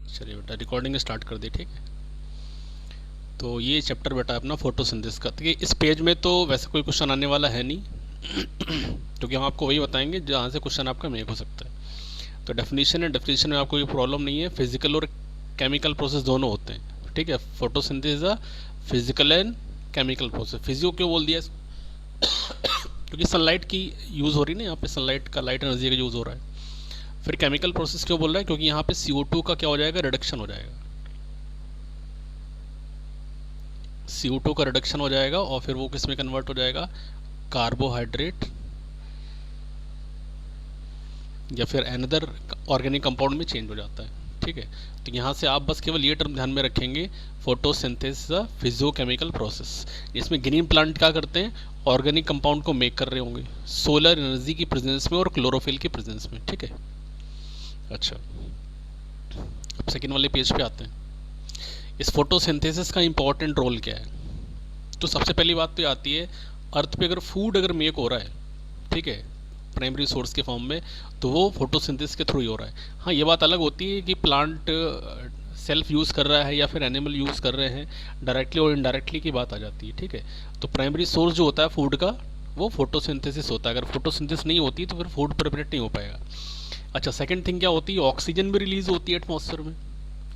चलिए बेटा recording start कर दी, ठीक है। तो ये चैप्टर बेटा अपना फोटोसिंथेसिस का। तो ये इस पेज में तो वैसे कोई क्वेश्चन आने वाला है नहीं क्योंकि हम आपको वही बताएंगे जहाँ से क्वेश्चन आपका मेक हो सकता है। तो डेफिनेशन है, डेफिनेशन में आपको कोई प्रॉब्लम नहीं है। फिजिकल और केमिकल प्रोसेस दोनों होते हैं, ठीक है। Photosynthesis a physical and chemical process. Physio क्यों बोल दिया क्योंकि सनलाइट की यूज़ हो रही है ना, यहाँ पे सनलाइट का, लाइट एनर्जी का यूज़ हो रहा है। फिर केमिकल प्रोसेस क्यों बोल रहा है, क्योंकि यहाँ पे CO2 का क्या हो जाएगा, रिडक्शन हो जाएगा। CO2 का रिडक्शन हो जाएगा और फिर वो किस में कन्वर्ट हो जाएगा, कार्बोहाइड्रेट या फिर अनदर ऑर्गेनिक कंपाउंड में चेंज हो जाता है, ठीक है। तो यहाँ से आप बस केवल ये टर्म ध्यान में रखेंगे, फोटोसिंथेसिस फिजियोकेमिकल प्रोसेस। इसमें ग्रीन प्लांट क्या करते हैं, ऑर्गेनिक कंपाउंड को मेक कर रहे होंगे सोलर एनर्जी की प्रेजेंस में और क्लोरोफिल की प्रेजेंस में, ठीक है। अच्छा, अब सेकेंड वाले पेज पे आते हैं। इस फोटोसिंथेसिस का इंपॉर्टेंट रोल क्या है। तो सबसे पहली बात तो ये आती है, अर्थ पे अगर फूड अगर मेक हो रहा है, ठीक है, प्राइमरी सोर्स के फॉर्म में, तो वो फोटोसिंथेसिस के थ्रू ही हो रहा है। हाँ, ये बात अलग होती है कि प्लांट सेल्फ यूज़ कर रहा है या फिर एनिमल यूज़ कर रहे हैं, डायरेक्टली और इनडायरेक्टली की बात आ जाती है, ठीक है। तो प्राइमरी सोर्स जो होता है फूड का, वो फोटोसिंथेसिस होता है। अगर फोटोसिंथेसिस नहीं होती तो फिर फूड प्रिपरेट नहीं हो पाएगा। अच्छा, सेकंड थिंग क्या होती है, ऑक्सीजन भी रिलीज होती है एटमॉस्फेयर में,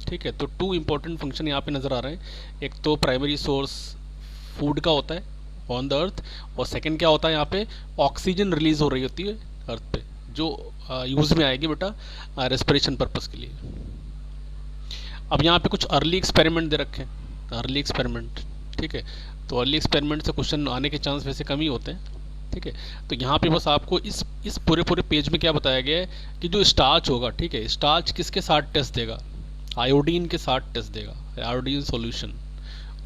ठीक है। तो टू इंपॉर्टेंट फंक्शन यहाँ पे नज़र आ रहे हैं। एक तो प्राइमरी सोर्स फूड का होता है ऑन द अर्थ, और सेकंड क्या होता है, यहाँ पे ऑक्सीजन रिलीज हो रही होती है अर्थ पे, जो यूज़ में आएगी बेटा रेस्पिरेशन पर्पस के लिए। अब यहाँ पे कुछ अर्ली एक्सपेरिमेंट दे रखे हैं, अर्ली एक्सपेरिमेंट, ठीक है। तो अर्ली एक्सपेरिमेंट से क्वेश्चन आने के चांस वैसे कम ही होते हैं, ठीक है। तो यहाँ पे बस आपको इस पूरे पूरे पेज में क्या बताया गया है कि जो स्टार्च होगा, ठीक है, स्टार्च किसके साथ टेस्ट देगा, आयोडीन के साथ टेस्ट देगा, आयोडीन सॉल्यूशन।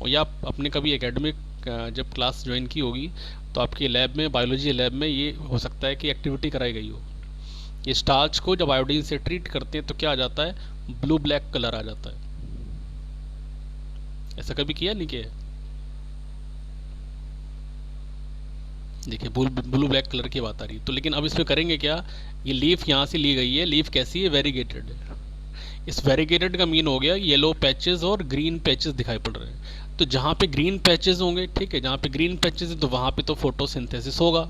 और या अपने कभी एकेडमिक जब क्लास ज्वाइन की होगी तो आपके लैब में, बायोलॉजी लैब में, ये हो सकता है कि एक्टिविटी कराई गई हो। ये स्टार्च को जब आयोडीन से ट्रीट करते हैं तो क्या आ जाता है, ब्लू ब्लैक कलर आ जाता है। ऐसा कभी किया नहीं किया, देखिए ब्लू ब्लैक कलर की बात आ रही है। तो लेकिन अब इसमें करेंगे क्या, ये लीफ यहाँ से ली गई है, लीफ कैसी है, वेरीगेटेड है। इस वेरीगेटेड का मीन हो गया येलो पैचेस और ग्रीन पैचेस दिखाई पड़ रहे हैं। तो जहाँ पे ग्रीन पैचेस होंगे, ठीक है, जहाँ पे ग्रीन पैचेस है तो वहाँ पे तो फोटोसिंथेसिस होगा,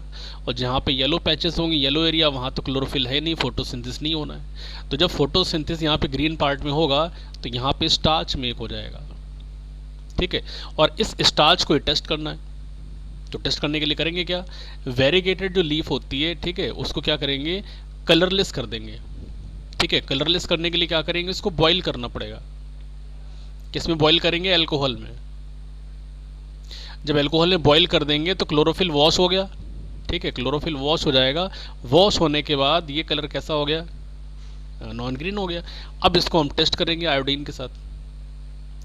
और जहाँ पे येलो पैचेस होंगे, येलो एरिया, वहाँ तो क्लोरोफिल है नहीं, फोटोसिंथेसिस नहीं होना है। तो जब फोटोसिंथेसिस यहाँ पे ग्रीन पार्ट में होगा तो यहाँ पे स्टार्च मेक हो जाएगा, ठीक है। और इस स्टार्च को टेस्ट करना है। तो टेस्ट करने के लिए करेंगे क्या, वेरीगेटेड जो लीफ होती है, ठीक है, उसको क्या करेंगे, कलरलेस कर देंगे, ठीक है। कलरलेस करने के लिए क्या करेंगे, इसको बॉईल करना पड़ेगा। किसमें बॉईल करेंगे, अल्कोहल में। जब अल्कोहल में बॉईल कर देंगे तो क्लोरोफिल वॉश हो गया, ठीक है, क्लोरोफिल वॉश हो जाएगा। वॉश होने के बाद ये कलर कैसा हो गया, नॉन ग्रीन हो गया। अब इसको हम टेस्ट करेंगे आयोडीन के साथ,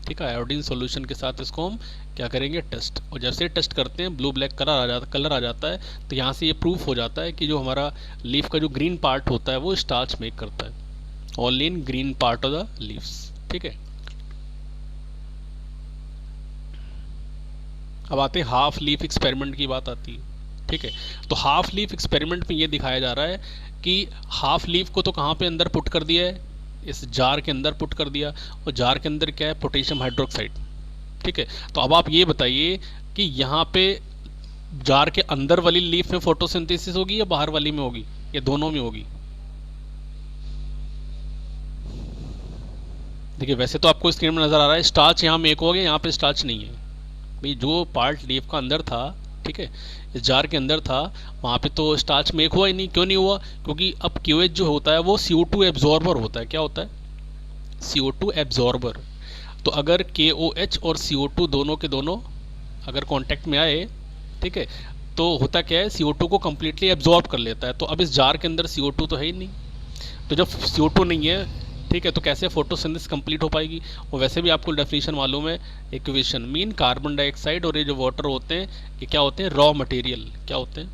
ठीक है, आयोडीन सॉल्यूशन के साथ इसको हम क्या करेंगे, टेस्ट। और जैसे टेस्ट करते हैं ब्लू ब्लैक कलर आ जाता है। तो यहाँ से ये प्रूफ हो जाता है कि जो हमारा लीफ का जो ग्रीन पार्ट होता है वो स्टार्च मेक करता है, only in green part of the leaves, ठीक है। अब आते हैं हाफ लीफ एक्सपेरिमेंट की बात आती है, ठीक है। तो हाफ लीफ एक्सपेरिमेंट में ये दिखाया जा रहा है कि हाफ लीफ को तो कहाँ पे अंदर पुट कर दिया है, इस जार के अंदर पुट कर दिया, और जार के अंदर क्या है, पोटेशियम हाइड्रोक्साइड, ठीक है। तो अब आप ये बताइए कि यहाँ पे जार के अंदर वाली लीफ में फोटोसिंथेसिस होगी या बाहर वाली में होगी, या दोनों में होगी। देखिए वैसे तो आपको स्क्रीन में नजर आ रहा है स्टार्च यहाँ मेक हो गया, यहाँ पे स्टार्च नहीं है भाई। जो पार्ट लीफ का अंदर था, ठीक है, इस जार के अंदर था, वहाँ पे तो स्टार्च मेक हुआ ही नहीं। क्यों नहीं हुआ, क्योंकि अब QH जो होता है वो CO2 एब्जॉर्बर होता है। क्या होता है, CO2 एब्जॉर्बर। तो अगर KOH और CO2 दोनों के दोनों अगर कांटेक्ट में आए, ठीक है, तो होता क्या है, CO2 को कम्प्लीटली एब्जॉर्ब कर लेता है। तो अब इस जार के अंदर CO2 तो है ही नहीं। तो जब CO2 नहीं है, ठीक है, तो कैसे फोटोसिंथेसिस कंप्लीट हो पाएगी। और वैसे भी आपको डेफिनेशन मालूम है, इक्वेशन मीन कार्बन डाइऑक्साइड और ये जो वाटर होते हैं ये क्या होते हैं, रॉ मटेरियल। क्या होते हैं,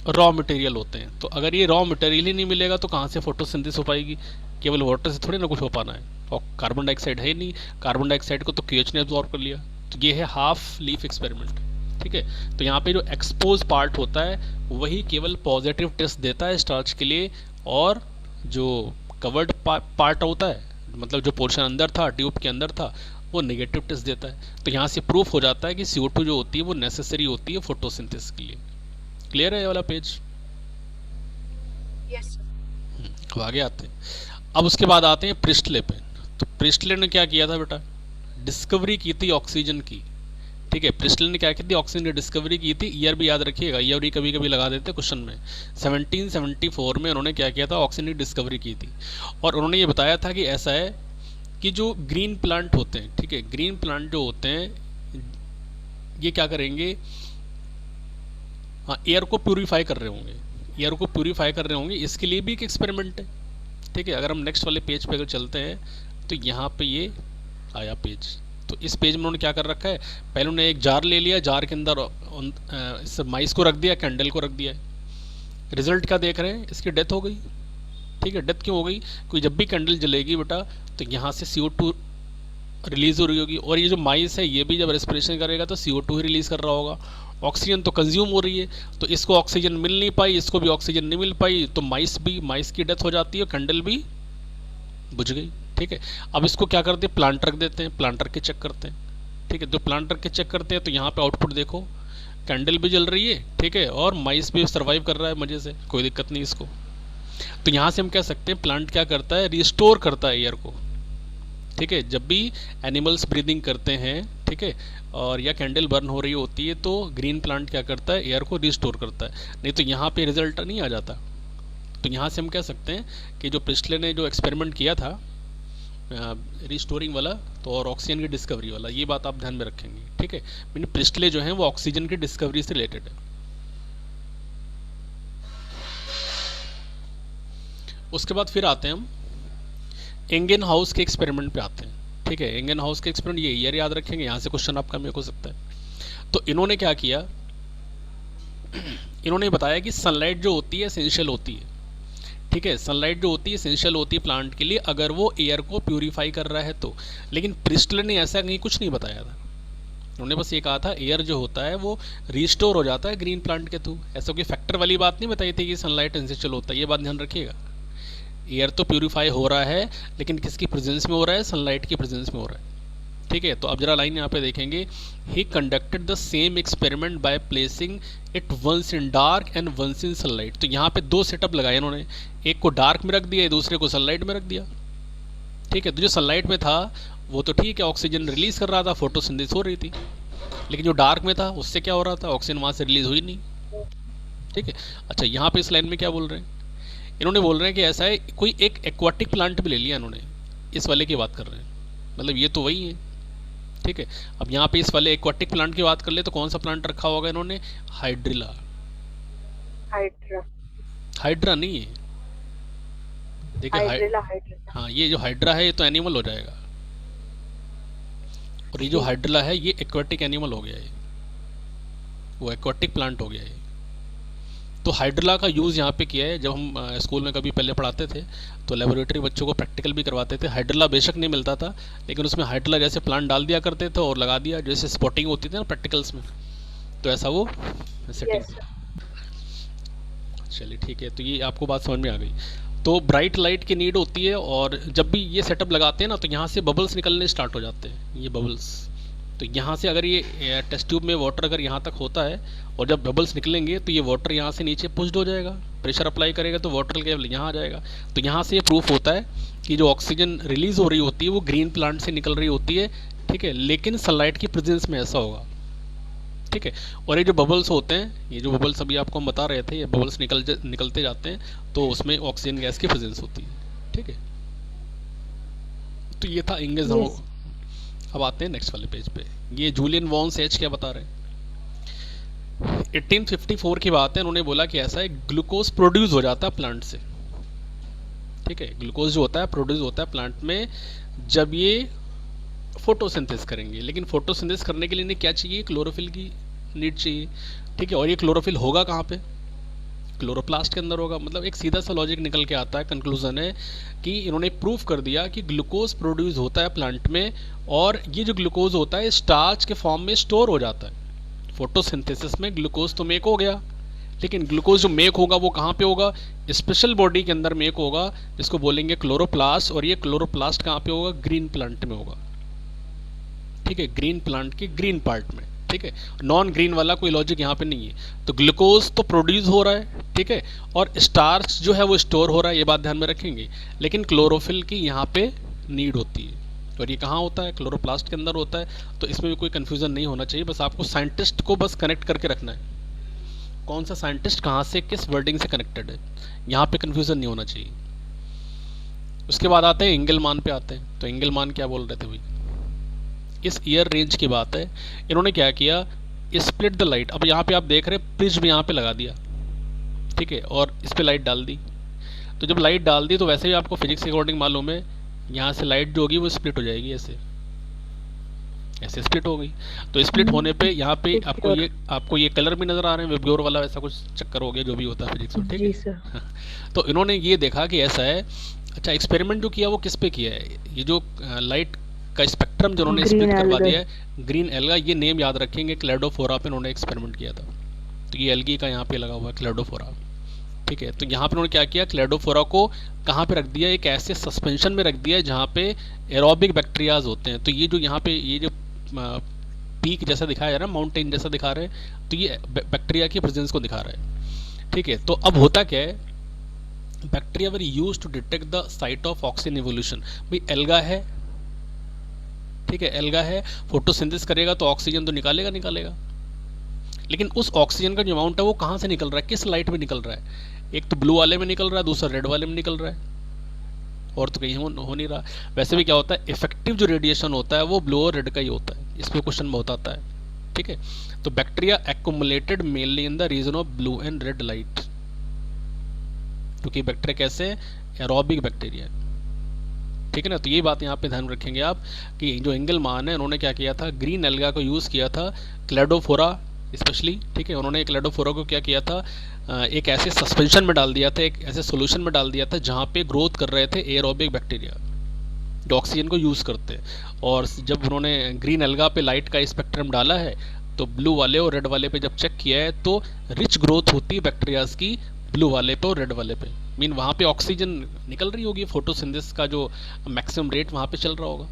रॉ मटेरियल होते हैं। तो अगर ये रॉ मटेरियल ही नहीं मिलेगा तो कहाँ से फोटोसिंथेसिस हो पाएगी, केवल वाटर से थोड़ी ना कुछ हो पाना है। और कार्बन डाइऑक्साइड है ही नहीं, कार्बन डाइऑक्साइड को तो KH ने एब्जॉर्ब कर लिया। तो ये है हाफ लीफ एक्सपेरिमेंट, ठीक है। तो यहाँ पे जो एक्सपोज पार्ट होता है वही केवल पॉजिटिव टेस्ट देता है स्टार्च के लिए, और जो कवर्ड पार्ट होता है मतलब जो पोर्शन अंदर था, ट्यूब के अंदर था, वो नेगेटिव टेस्ट देता है। तो यहाँ से प्रूफ हो जाता है कि CO2 जो होती है वो नेसेसरी होती है फोटोसिंथेसिस के लिए। क्लियर है ये वाला पेज? Yes sir. अब आगे आते हैं। अब उसके बाद आते हैं प्रिस्टले पे। तो प्रिस्टले ने क्या किया था बेटा? डिस्कवरी की थी ऑक्सीजन की। ठीक है, प्रिस्टले ने क्या की थी? ऑक्सीजन की डिस्कवरी की थी। ईयर भी याद रखिएगा, ईयर भी कभी कभी लगा देते क्वेश्चन में। 1774 में उन्होंने क्या किया था? ऑक्सीजन की डिस्कवरी की थी। और उन्होंने ये बताया था कि ऐसा है कि जो ग्रीन प्लांट होते हैं, ठीक है, ग्रीन प्लांट जो होते हैं ये क्या करेंगे? हाँ, एयर को प्यूरीफाई कर रहे होंगे, एयर को प्यूरीफाई कर रहे होंगे। इसके लिए भी एक एक्सपेरिमेंट है। ठीक है, अगर हम नेक्स्ट वाले पेज पे अगर चलते हैं तो यहाँ पे ये आया पेज। तो इस पेज में उन्होंने क्या कर रखा है? पहले उन्होंने एक जार ले लिया, जार के अंदर इस माइस को रख दिया, कैंडल को रख दिया। रिजल्ट क्या देख रहे हैं? इसकी डेथ हो गई। ठीक है, डेथ क्यों हो गई? कोई जब भी कैंडल जलेगी बेटा तो यहाँ से CO2 रिलीज हो रही होगी, और ये जो माइस है ये भी जब रेस्पिरेशन करेगा तो CO2 ही रिलीज कर रहा होगा। ऑक्सीजन तो कंज्यूम हो रही है, तो इसको ऑक्सीजन मिल नहीं पाई, इसको भी ऑक्सीजन नहीं मिल पाई, तो माइस की डेथ हो जाती है, कैंडल भी बुझ गई। ठीक है, अब इसको क्या करते हैं? प्लांट रख देते हैं, प्लांट रख के चेक करते हैं। ठीक है, तो प्लांट रख के चेक करते हैं तो यहाँ पे आउटपुट देखो, कैंडल भी जल रही है, ठीक है, और माइस भी सर्वाइव कर रहा है मजे से, कोई दिक्कत नहीं इसको। तो यहाँ से हम कह सकते हैं प्लांट क्या करता है? रिस्टोर करता है एयर को। ठीक है, जब भी एनिमल्स ब्रीदिंग करते हैं, ठीक है, और या कैंडल बर्न हो रही होती है तो ग्रीन प्लांट क्या करता है? एयर को रिस्टोर करता है, नहीं तो यहाँ पे रिजल्ट नहीं आ जाता। तो यहाँ से हम कह सकते हैं कि जो प्रिस्टले ने जो एक्सपेरिमेंट किया था रिस्टोरिंग वाला, तो और ऑक्सीजन की डिस्कवरी वाला, ये बात आप ध्यान में रखेंगे। ठीक है, मीन प्रिस्टले जो है वो ऑक्सीजन की डिस्कवरी से रिलेटेड है। उसके बाद फिर आते हैं हम एंगन हाउस के एक्सपेरिमेंट पे आते हैं। ठीक है, एंगन हाउस के एक्सपेरिमेंट, ये ईयर याद रखेंगे, यहाँ से क्वेश्चन आपका मेरे हो सकता है। तो इन्होंने क्या किया? इन्होंने बताया कि सनलाइट जो होती है एसेंशियल होती है। ठीक है, सनलाइट जो होती है एसेंशियल होती है प्लांट के लिए, अगर वो एयर को प्यूरीफाई कर रहा है तो। लेकिन प्रिस्टले ने ऐसा कहीं कुछ नहीं बताया था। उन्होंने बस ये कहा था एयर जो होता है वो रिस्टोर हो जाता है ग्रीन प्लांट के थ्रू। ऐसा कोई फैक्टर वाली बात नहीं बताई थी कि सनलाइट एसेंशियल होता है, ये बात ध्यान रखिएगा। एयर तो प्यूरीफाई हो रहा है, लेकिन किसकी प्रेजेंस में हो रहा है? सनलाइट की प्रेजेंस में हो रहा है। ठीक है, तो अब जरा लाइन यहाँ पे देखेंगे, he conducted the same experiment by placing it once in dark and once in sunlight. तो यहाँ पे दो सेटअप लगाए इन्होंने, एक को डार्क में रख दिया, दूसरे को सनलाइट में रख दिया। ठीक है, तो जो सनलाइट में था वो तो ठीक है, ऑक्सीजन रिलीज कर रहा था, फोटोसिंथेसिस हो रही थी। लेकिन जो डार्क में था उससे क्या हो रहा था? ऑक्सीजन वहाँ से रिलीज हुई नहीं। ठीक है, अच्छा यहाँ पे इस लाइन में क्या बोल रहे हैं? इन्होंने बोल रहे हैं कि ऐसा है, कोई एक एक्वाटिक प्लांट भी ले लिया इन्होंने, इस वाले की बात कर रहे हैं, मतलब ये तो वही है। ठीक है, अब यहाँ पे इस वाले एक्वाटिक प्लांट की बात कर ले तो कौन सा प्लांट रखा होगा इन्होंने? हाइड्रिला। हाइड्रा। हाइड्रा नहीं है, देखिए हाइड्रिला। हाँ, ये जो हाइड्रा है ये तो एनिमल हो जाएगा, और ये जो हाइड्रिला है ये एक्वाटिक एनिमल हो गया है, वो एक्वाटिक प्लांट हो गया है। तो हाइड्रिला का यूज़ यहाँ पे किया है। जब हम स्कूल में कभी पहले पढ़ाते थे तो लेबोरेटरी बच्चों को प्रैक्टिकल भी करवाते थे। हाइड्रिला बेशक नहीं मिलता था, लेकिन उसमें हाइड्रिला जैसे प्लांट डाल दिया करते थे और लगा दिया, जैसे स्पॉटिंग होती थी ना प्रैक्टिकल्स में, तो ऐसा वो सेटिंग। चलिए ठीक है, तो ये आपको बात समझ में आ गई। तो ब्राइट लाइट की नीड होती है, और जब भी ये सेटअप लगाते हैं ना तो यहाँ से बबल्स निकलने स्टार्ट हो जाते हैं, ये बबल्स। तो यहाँ से अगर ये टेस्ट ट्यूब में वाटर अगर यहाँ तक होता है और जब बबल्स निकलेंगे तो ये वाटर यहाँ से नीचे पुश्ड हो जाएगा, प्रेशर अप्लाई करेगा तो वाटर लेवल यहाँ आ जाएगा। तो यहाँ से ये प्रूफ होता है कि जो ऑक्सीजन रिलीज हो रही होती है वो ग्रीन प्लांट से निकल रही होती है। ठीक है, लेकिन सनलाइट की प्रेजेंस में ऐसा होगा। ठीक है, और ये जो बबल्स होते हैं, ये जो बबल्स अभी आपको हम बता रहे थे, ये बबल्स निकलते जाते हैं तो उसमें ऑक्सीजन गैस की प्रेजेंस होती है। ठीक है, तो ये था इंगेज। अब आते हैं नेक्स्ट वाले पेज पे। ये जूलियन वॉन सेज क्या बता रहे हैं? 1854 की बात है। उन्होंने बोला कि ऐसा है, ग्लूकोज प्रोड्यूस हो जाता है प्लांट से। ठीक है, ग्लूकोज जो होता है प्रोड्यूस होता है प्लांट में जब ये फोटोसिंथेसिस करेंगे। लेकिन फोटोसिंथेसिस करने के लिए इन्हें क्या चाहिए? क्लोरोफिल की नीड चाहिए। ठीक है, और ये क्लोरोफिल होगा कहाँ पे? क्लोरोप्लास्ट के अंदर होगा। मतलब एक सीधा सा लॉजिक निकल के आता है, कंक्लूजन है कि इन्होंने प्रूफ कर दिया कि ग्लूकोज प्रोड्यूस होता है प्लांट में, और ये जो ग्लूकोज होता है स्टार्च के फॉर्म में स्टोर हो जाता है। फोटोसिंथेसिस में ग्लूकोज तो मेक हो गया, लेकिन ग्लूकोज जो मेक होगा वो कहाँ पे होगा, स्पेशल बॉडी के अंदर मेक होगा जिसको बोलेंगे क्लोरोप्लास्ट, और ये क्लोरोप्लास्ट कहाँ पे होगा, ग्रीन प्लांट में होगा, ठीक है, ग्रीन प्लांट के ग्रीन पार्ट में, ठीक है, नॉन ग्रीन वाला कोई लॉजिक यहाँ पे नहीं है। तो ग्लूकोज तो प्रोड्यूस हो रहा है, ठीक है, और स्टार्च जो है वो स्टोर हो रहा है, ये बात ध्यान में रखेंगे, लेकिन क्लोरोफिल की यहाँ पे नीड होती है, और ये कहाँ होता है, क्लोरोप्लास्ट के अंदर होता है। तो इसमें भी कोई कन्फ्यूज़न नहीं होना चाहिए, बस आपको साइंटिस्ट को बस कनेक्ट करके रखना है, कौन सा साइंटिस्ट कहाँ से किस वर्डिंग से कनेक्टेड है, यहाँ पे कन्फ्यूज़न नहीं होना चाहिए। उसके बाद आते हैं एंगलमान पे आते हैं। तो एंगलमान क्या बोल रहे थे भाई, इस ईयर रेंज की बात है, इन्होंने क्या किया, स्प्लिट द लाइट। अब यहाँ पे आप देख रहे हैं प्रिज्म यहाँ पे लगा दिया, ठीक है, और इस पे लाइट डाल दी। तो जब लाइट डाल दी तो वैसे ही आपको फिजिक्स के अकॉर्डिंग मालूम है, यहाँ से लाइट जो होगी वो स्प्लिट हो जाएगी, ऐसे ऐसे स्प्लिट हो गई। तो स्प्लिट होने पे यहाँ पे आपको ये कलर भी नजर आ रहे हैं, विबग्योर वाला ऐसा कुछ चक्कर हो गया जो भी होता है फिजिक्स में, ठीक जी है। सर। तो इन्होंने ये देखा कि ऐसा है। अच्छा, एक्सपेरिमेंट जो किया वो किस पे किया है, ये जो लाइट का स्पेक्ट्रम जो उन्होंने स्प्लिट करवा दिया है, ग्रीन एल्गा, ये नेम याद रखेंगे, क्लेडोफोरा पे उन्होंने एक्सपेरिमेंट किया था। तो ये एल्गी का यहाँ पे लगा हुआ है क्लेडोफोरा, ठीक है। तो यहाँ पे उन्होंने क्या किया, क्लेडोफोरा को कहाँ पे रख दिया, एक ऐसे सस्पेंशन में रख दिया है जहाँ पे एरोबिक बैक्टीरियाज होते हैं। तो ये जो यहाँ पे ये जो पीक जैसा दिखाया जा रहा है, माउंटेन जैसा दिखा रहे हैं, तो ये बैक्टीरिया की प्रेजेंस को दिखा रहा है, ठीक है। तो अब होता क्या है, bacteria were used to detect the site of oxygen evolution. भाई एल्गा है, ठीक है, एल्गा है, फोटोसिंथेसिस करेगा तो ऑक्सीजन तो निकालेगा, लेकिन उस ऑक्सीजन का जो अमाउंट है वो कहाँ से निकल रहा है, किस लाइट में निकल रहा है, एक तो ब्लू वाले में निकल रहा है, दूसरा रेड वाले में निकल रहा है, और तो कहीं हो नहीं रहा। वैसे भी क्या होता है, इफेक्टिव जो रेडिएशन होता है वो ब्लू और रेड का ही होता है, इस पर क्वेश्चन बहुत आता है, ठीक है। तो bacteria accumulated mainly in the region of blue and red light, क्योंकि बैक्टीरिया कैसे एरोबिक बैक्टीरिया, ठीक है ना। तो ये बात यहाँ पे ध्यान रखेंगे आप कि जो एंगलमान है उन्होंने क्या किया था, ग्रीन एल्गा को यूज़ किया था, क्लेडोफोरा स्पेशली, ठीक है। उन्होंने क्लेडोफोरा को क्या किया था, एक ऐसे सस्पेंशन में डाल दिया था, एक ऐसे सोल्यूशन में डाल दिया था जहाँ पे ग्रोथ कर रहे थे एरोबिक बैक्टीरिया जो ऑक्सीजन को यूज़ करते हैं। और जब उन्होंने ग्रीन एल्गा पे लाइट का स्पेक्ट्रम डाला है तो ब्लू वाले और रेड वाले पे जब चेक किया है तो रिच ग्रोथ होती है बैक्टीरियाज की ब्लू वाले पे और रेड वाले पे, मीन वहाँ पे ऑक्सीजन निकल रही होगी, फोटोसिंथेसिस का जो मैक्सिमम रेट वहाँ पे चल रहा होगा,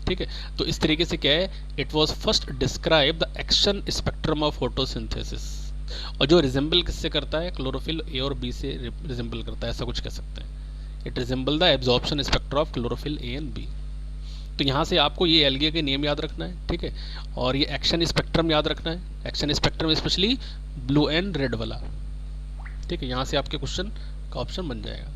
ठीक है। तो इस तरीके से क्या है, it was first describe the action spectrum of photosynthesis, और जो रिजेंबल किससे करता है, क्लोरोफिल ए और बी से रिजेंबल करता है, ऐसा कुछ कह सकते हैं। It resemble the absorption spectrum of chlorophyll a and b. तो यहाँ से आपको ये एल्गे के नेम याद रखना है, ठीक है, और ये एक्शन स्पेक्ट्रम याद रखना है, action spectrum specially blue and red वाला, ठीक है। यहाँ से आपके क्वेश्चन का ऑप्शन बन जाएगा।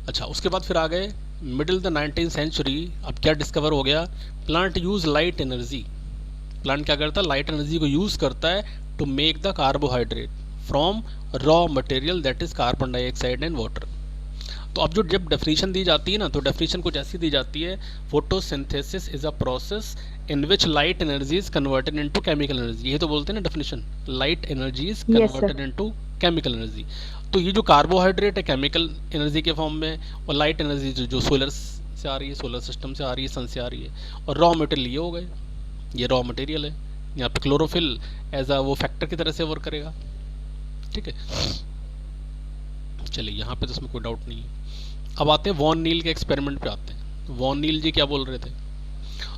अच्छा, उसके बाद फिर आ गए मिडिल द 19th सेंचुरी। अब क्या डिस्कवर हो गया, plant use light energy. Plant क्या करता है, लाइट एनर्जी को यूज करता है to make the carbohydrate from raw material that is carbon dioxide and water. तो अब जो जब डेफिनेशन दी जाती है ना, तो डेफिनेशन कुछ ऐसी दी जाती है, photosynthesis is a process in which light energy is converted into chemical energy. ये तो बोलते हैं ना definition, light energy is converted into chemical energy. तो ये जो कार्बोहाइड्रेट है केमिकल एनर्जी के फॉर्म में, और लाइट एनर्जी जो सोलर से आ रही है, सोलर सिस्टम से आ रही है, सन से आ रही है, और रॉ मटेरियल ये हो गए, ये रॉ मटेरियल है। यहाँ पे क्लोरोफिल एज अ वो फैक्टर की तरह से वर्क करेगा, ठीक है। चलिए, यहाँ पे तो इसमें कोई डाउट नहीं है। अब आते हैं वॉन नील के एक्सपेरिमेंट पे आते हैं। वॉन नील जी क्या बोल रहे थे,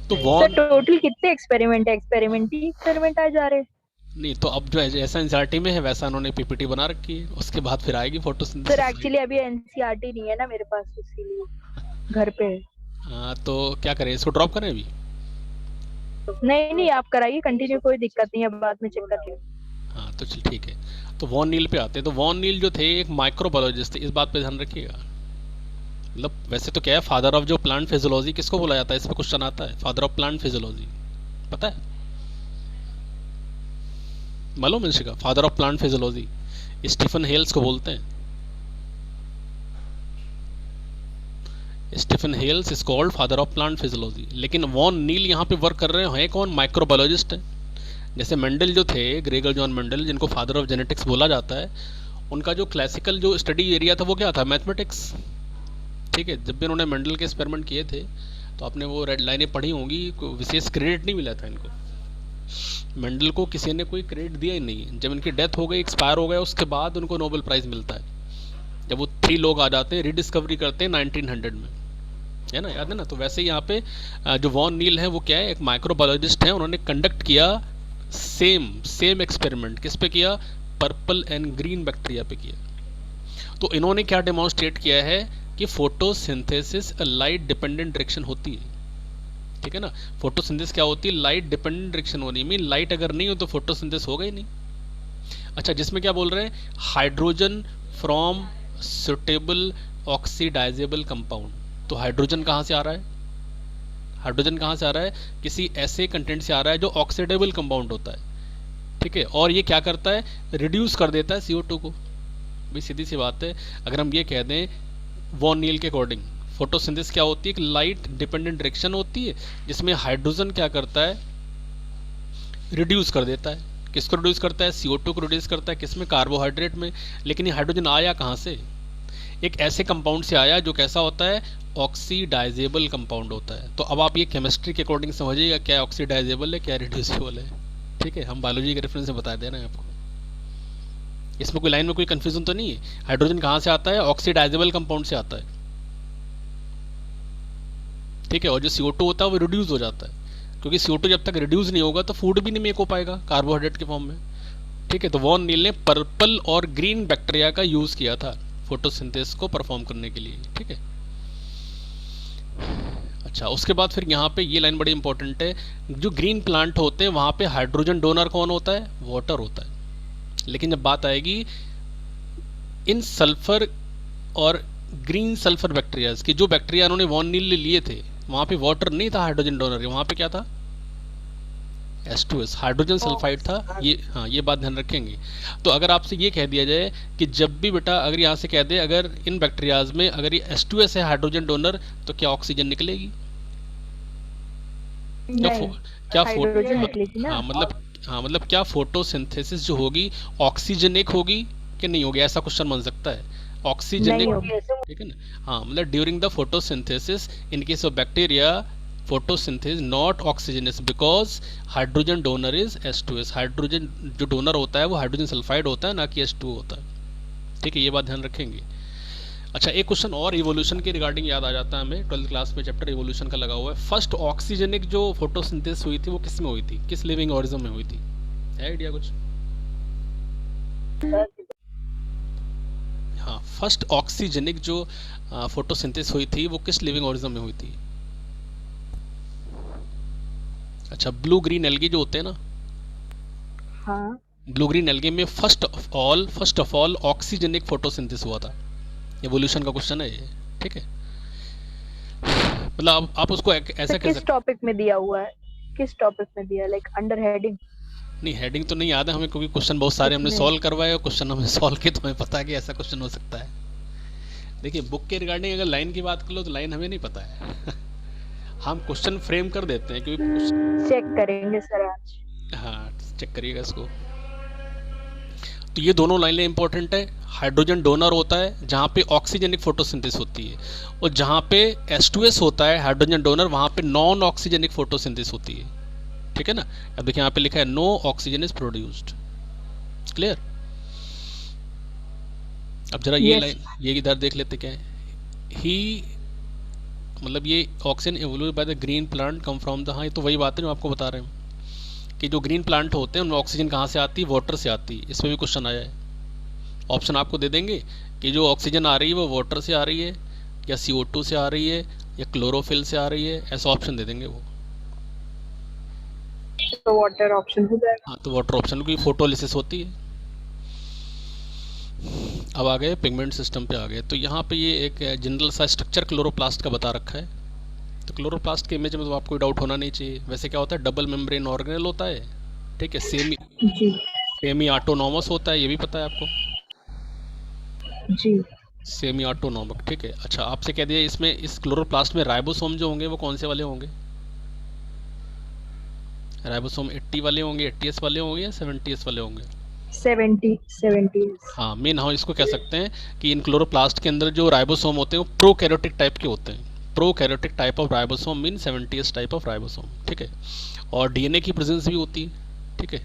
तो वॉन टोटल कितने एक्सपेरिमेंट है, एक्सपेरिमेंट आ जा रहे हैं। नहीं, तो अब जो जैसा एनसीईआरटी में है वैसा उन्होंने पीपीटी बना रखी है, उसके बाद फिर आएगी फोटोसिंथेसिस। सर एक्चुअली अभी एनसीईआरटी नहीं है ना मेरे पास, इसीलिए घर पे है। हाँ, तो क्या करें, इसको ड्रॉप करें अभी? नहीं आप कराइए कंटिन्यू, कोई दिक्कत नहीं है, बाद में चेक कर लेंगे। हाँ, तो चल ठीक है। तो वॉन नील पे आते हैं। तो वॉन नील जो थे एक माइक्रोबायोलॉजिस्ट थे, इस बात पे ध्यान रखिएगा। मतलब वैसे तो क्या है, फादर ऑफ जो प्लांट फिजियोलॉजी किसको बोला जाता है, इस पे क्वेश्चन आता है, फादर ऑफ प्लांट फिजियोलॉजी पता है, मालूम है इसका, father of plant physiology Stephen Hales को बोलते हैं। Stephen Hales is called father of plant physiology. लेकिन वॉन नील यहाँ पे वर्क कर रहे हैं कौन, माइक्रोबायोलॉजिस्ट हैं। जैसे मेंडल जो थे, ग्रेगर जॉन मेंडल, जिनको फादर ऑफ जेनेटिक्स बोला जाता है, उनका जो क्लासिकल जो स्टडी एरिया था वो क्या था, मैथमेटिक्स, ठीक है। जब भी उन्होंने मेंडल के एक्सपेरिमेंट किए थे तो आपने वो रेड लाइनें पढ़ी होंगी, कोई विशेष क्रेडिट नहीं मिला था इनको। मेंडल को किसी ने कोई क्रेडिट दिया ही नहीं, जब इनकी डेथ हो गई, एक्सपायर हो गया, उसके बाद उनको नोबेल प्राइज़ मिलता है, जब वो 3 लोग आ जाते हैं, रिडिस्कवरी करते हैं 1900 में, है ना, याद है ना। तो वैसे ही यहाँ पे जो वॉन नील है वो क्या है, एक माइक्रोबायोलॉजिस्ट है, उन्होंने कंडक्ट किया सेम एक्सपेरिमेंट, किस पे किया, पर्पल एंड ग्रीन बैक्टीरिया पे किया। तो इन्होंने क्या डेमोन्स्ट्रेट किया है कि फोटोसिंथेसिस लाइट डिपेंडेंट डायरेक्शन होती है, ठीक है ना। फोटोसिंथेसिस क्या होती है, लाइट डिपेंडेंट डायरेक्शन होनी, मीन लाइट अगर नहीं हो तो फोटोसिंथेसिस होगा ही नहीं। अच्छा, जिसमें क्या बोल रहे हैं, hydrogen from suitable oxidisable compound. तो हाइड्रोजन कहाँ से आ रहा है, हाइड्रोजन कहाँ से आ रहा है, किसी ऐसे कंटेंट से आ रहा है जो ऑक्सीडेबल कंपाउंड होता है, ठीक है। और ये क्या करता है, रिड्यूस कर देता है CO2 को। भाई सीधी सी बात है, अगर हम ये कह दें वॉन नील के अकॉर्डिंग, फोटोसिंथेसिस क्या होती है, लाइट डिपेंडेंट डायरेक्शन होती है, जिसमें हाइड्रोजन क्या करता है, रिड्यूस कर देता है। किसको रिड्यूस करता है, CO2 को रिड्यूस करता है, किसमें, कार्बोहाइड्रेट में। लेकिन ये हाइड्रोजन आया कहाँ से, एक ऐसे कंपाउंड से आया जो कैसा होता है, ऑक्सीडाइजेबल कंपाउंड होता है। तो अब आप ये केमिस्ट्री के अकॉर्डिंग समझिएगा, क्या ऑक्सीडाइजेबल है, क्या रिड्यूसिबल है, ठीक है। हम बायोलॉजी के रेफरेंस से बता दे रहे हैं आपको, इसमें कोई लाइन में कोई कंफ्यूजन तो नहीं है। हाइड्रोजन कहाँ से आता है, ऑक्सीडाइजेबल कंपाउंड से आता है, ठीक है। और जो CO2 होता है वो रिड्यूस हो जाता है, क्योंकि CO2 जब तक रिड्यूस नहीं होगा तो फूड भी नहीं मेक हो पाएगा कार्बोहाइड्रेट के फॉर्म में, ठीक है। तो वॉन नील ने पर्पल और ग्रीन बैक्टीरिया का यूज़ किया था फोटोसिंथेसिस को परफॉर्म करने के लिए, ठीक है। अच्छा, उसके बाद फिर यहाँ पे ये लाइन बड़ी इंपॉर्टेंट है, जो ग्रीन प्लांट होते हैं वहाँ पे हाइड्रोजन डोनर कौन होता है, वाटर होता है। लेकिन जब बात आएगी इन सल्फर और ग्रीन सल्फर बैक्टीरियाज की, जो बैक्टीरिया उन्होंने वॉन नील लिए थे वहाँ पे वाटर नहीं था हाइड्रोजन डोनर, वहाँ पे क्या था, H2S, हाइड्रोजन सल्फाइड था। ये, हाँ, ये बात ध्यान रखेंगे। तो अगर आपसे ये कह दिया जाए कि जब भी बेटा अगर यहाँ से कह दे अगर इन बैक्टीरियाज में अगर ये H2S है हाइड्रोजन डोनर, तो क्या ऑक्सीजन निकलेगी, नहीं, क्या हाइड्रोजन निकलेगी ना। हाँ मतलब क्या फोटोसिंथेसिस जो होगी ऑक्सीजनिक होगी कि नहीं होगी, ऐसा क्वेश्चन बन सकता है। नहीं ऑक्सीजनिक, होगी। ठीक है ना। हाँ मतलब during the photosynthesis in case of bacteria photosynthesis not oxygenase because hydrogen donor is H2S। Hydrogen जो डोनर होता है वो हाइड्रोजन सल्फाइड होता है, ना कि H2O होता है, ठीक है। ये बात ध्यान रखेंगे। अच्छा, एक क्वेश्चन और इवोल्यूशन के रिगार्डिंग याद आ जाता है हमें, 12th क्लास में चैप्टर इवोल्यूशन का लगा हुआ है। फर्स्ट ऑक्सीजनिक जो फोटोसिंथेसिस हुई थी वो किस में हुई थी, किस लिविंग ऑर्गेनिज्म में हुई थी, है आइडिया कुछ? हाँ, फर्स्ट ऑक्सीजनिक जो फोटोसिंथेसिस हुई थी वो किस लिविंग ऑर्गेनिज्म में हुई थी? अच्छा, ब्लू ग्रीन एल्गी जो होते हैं ना, हाँ, ब्लू ग्रीन एल्गी में first of all oxygenic photosynthesis हुआ था। एवोल्यूशन का क्वेश्चन है ये, ठीक है। मतलब आप उसको ऐसा कह किस सकते, टॉपिक में दिया हुआ है, किस टॉपिक में दिया, लाइक अंडर हेडिंग? नहीं हेडिंग तो नहीं याद है हमें, क्योंकि क्वेश्चन बहुत सारे हमने किसमें? सॉल्व करवाए और क्वेश्चन हमें सॉल्व किए, तो हमें पता है कि ऐसा क्वेश्चन हो सकता है। देखिए बुक के रिगार्डिंग अगर लाइन की बात कर लो तो लाइन हमें नहीं पता है हम क्वेश्चन फ्रेम कर देते हैं क्योंकि चेक करेंगे सर आज। हाँ चेक करिएगा इसको। तो ये दोनों लाइनें इंपॉर्टेंट है। हाइड्रोजन डोनर होता है जहाँ पे ऑक्सीजनिक फोटोसिंथेसिस होती है, और जहाँ पे H2S होता है हाइड्रोजन डोनर वहाँ पे नॉन ऑक्सीजनिक फोटोसिंथेसिस होती है, ठीक है ना। अब देखिए यहाँ पे लिखा है no oxygen is produced, clear. अब जरा ये लाइन ये इधर देख लेते क्या है, ही मतलब ये oxygen evolute by the green plant come from the, हाँ ये तो वही बात है जो आपको बता रहे हैं कि जो ग्रीन प्लांट होते हैं उनमें ऑक्सीजन कहाँ से आती है, वाटर से आती है। इसमें भी क्वेश्चन आया है, ऑप्शन आपको दे देंगे कि जो ऑक्सीजन आ रही है वो वाटर से आ रही है या CO2 से आ रही है या क्लोरोफिल से आ रही है, ऐसा ऑप्शन दे देंगे वो। तो वाटर ऑप्शन हो जाएगा। हाँ तो वाटर ऑप्शन की फोटोलिसिस होती है। अब आ गए पिगमेंट सिस्टम पे आ गए, तो यहाँ पे ये एक जनरल सा स्ट्रक्चर क्लोरोप्लास्ट का बता रखा है। तो क्लोरोप्लास्ट के इमेज में तो आपको कोई डाउट होना नहीं चाहिए। वैसे क्या होता है, डबल मेम्ब्रेन ऑर्गेनेल होता है, ठीक है, सेमी ऑटोनॉमस होता है, ये भी पता है आपको जी। सेमी ऑटोनॉमिक, ठीक है। अच्छा आपसे कह दिया इसमें इस क्लोरोप्लास्ट में राइबोसोम जो होंगे वो कौन से वाले होंगे, राइबोसोम 80 वाले होंगे, 80S वाले होंगे या 70S वाले होंगे? 70। हाँ मेन, हाँ इसको कह सकते हैं कि इन क्लोरोप्लास्ट के अंदर जो राइबोसोम होते हैं वो प्रोकैरियोटिक टाइप के होते हैं, prokaryotic type of ribosome mean 70s type of ribosome, ठीक है। और डीएनए की प्रेजेंस भी होती है, ठीक है।